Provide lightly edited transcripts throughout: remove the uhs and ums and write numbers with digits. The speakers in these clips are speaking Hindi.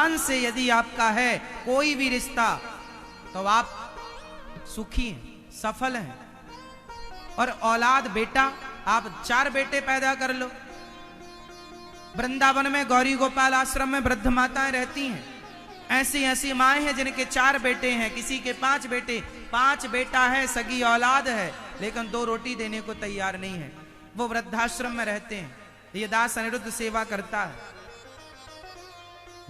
भगवान से यदि आपका है कोई भी रिश्ता तो आप सुखी हैं, सफल हैं। और औलाद बेटा, आप 4 बेटे पैदा कर लो। वृंदावन में गौरी गोपाल आश्रम में वृद्ध माताएं रहती हैं, ऐसी ऐसी माएं हैं जिनके 4 बेटे हैं, किसी के 5 बेटे, 5 बेटा है, सगी औलाद है, लेकिन 2 रोटी देने को तैयार नहीं है। वो वृद्धाश्रम में रहते हैं। ये दास अनिरुद्ध सेवा करता है।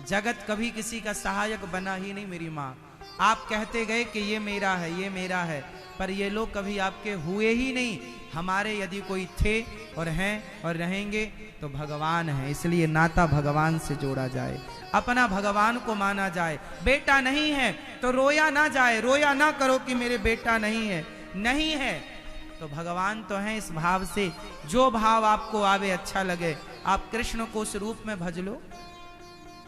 जगत कभी किसी का सहायक बना ही नहीं मेरी मां। आप कहते गए कि ये मेरा है, ये मेरा है, पर ये लोग कभी आपके हुए ही नहीं। हमारे यदि कोई थे और हैं और रहेंगे तो भगवान है। इसलिए नाता भगवान से जोड़ा जाए, अपना भगवान को माना जाए। बेटा नहीं है तो रोया ना जाए, रोया ना करो कि मेरे बेटा नहीं है। नहीं है तो भगवान तो है, इस भाव से जो भाव आपको आवे, अच्छा लगे, आप कृष्ण को उस रूप में भज लो।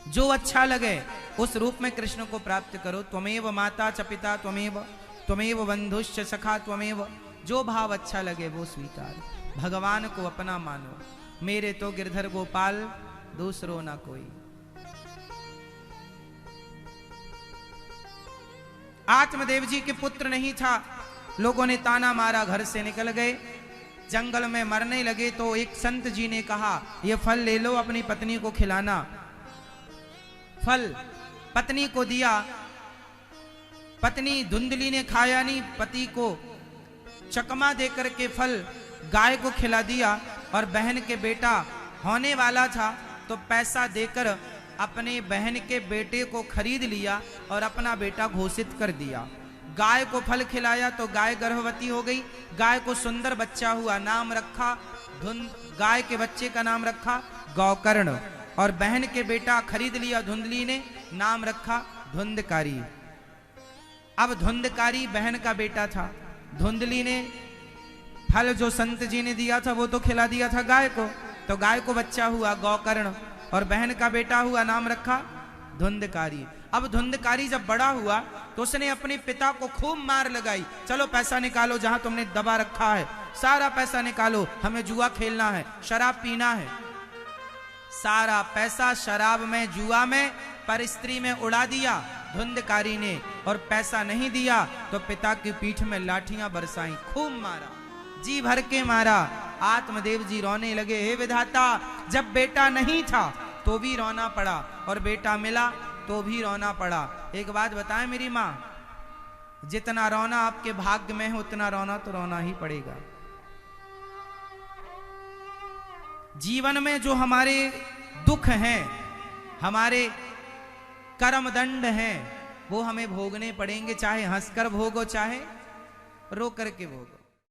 जो अच्छा लगे उस रूप में कृष्ण को प्राप्त करो। त्वमेव माता च पिता त्वमेव, त्वमेव बंधुश्च सखा त्वमेव। जो भाव अच्छा लगे वो स्वीकार। भगवान को अपना मानो। मेरे तो गिरधर गोपाल, दूसरो ना कोई। आत्मदेव जी के पुत्र नहीं था, लोगों ने ताना मारा, घर से निकल गए, जंगल में मरने लगे। तो एक संत जी ने कहा, ये फल ले लो, अपनी पत्नी को खिलाना। फल पत्नी को दिया। पत्नी धुंधली ने खाया नहीं, पति को चकमा देकर के फल गाय को खिला दिया। और बहन के बेटा होने वाला था तो पैसा देकर अपने बहन के बेटे को खरीद लिया और अपना बेटा घोषित कर दिया। गाय को फल खिलाया तो गाय गर्भवती हो गई। गाय को सुंदर बच्चा हुआ, नाम रखा गाय के बच्चे का नाम रखा गौकर्ण। और बहन के बेटा खरीद लिया धुंधली ने, नाम रखा धुंधकारी। अब धुंधकारी बहन का बेटा था। धुंधली ने फल जो संत जी ने दिया था वो तो खिला दिया था गाय को, तो गाय को बच्चा हुआ गौकर्ण और बहन का बेटा हुआ, नाम रखा धुंधकारी। अब धुंधकारी जब बड़ा हुआ तो उसने अपने पिता को खूब मार लगाई। चलो पैसा निकालो, जहां तुमने दबा रखा है सारा पैसा निकालो, हमें जुआ खेलना है, शराब पीना है। सारा पैसा शराब में, जुआ में, पर स्त्री में उड़ा दिया धुंधकारी ने। और पैसा नहीं दिया तो पिता की पीठ में लाठियां बरसाई, खूब मारा, जी भर के मारा। आत्मदेव जी रोने लगे, हे विधाता, जब बेटा नहीं था तो भी रोना पड़ा और बेटा मिला तो भी रोना पड़ा। एक बात बताएं मेरी मां, जितना रोना आपके भाग्य में है उतना रोना तो रोना ही पड़ेगा। जीवन में जो हमारे दुख हैं, हमारे कर्म दंड हैं, वो हमें भोगने पड़ेंगे, चाहे हंसकर भोगो चाहे रो करके भोगो।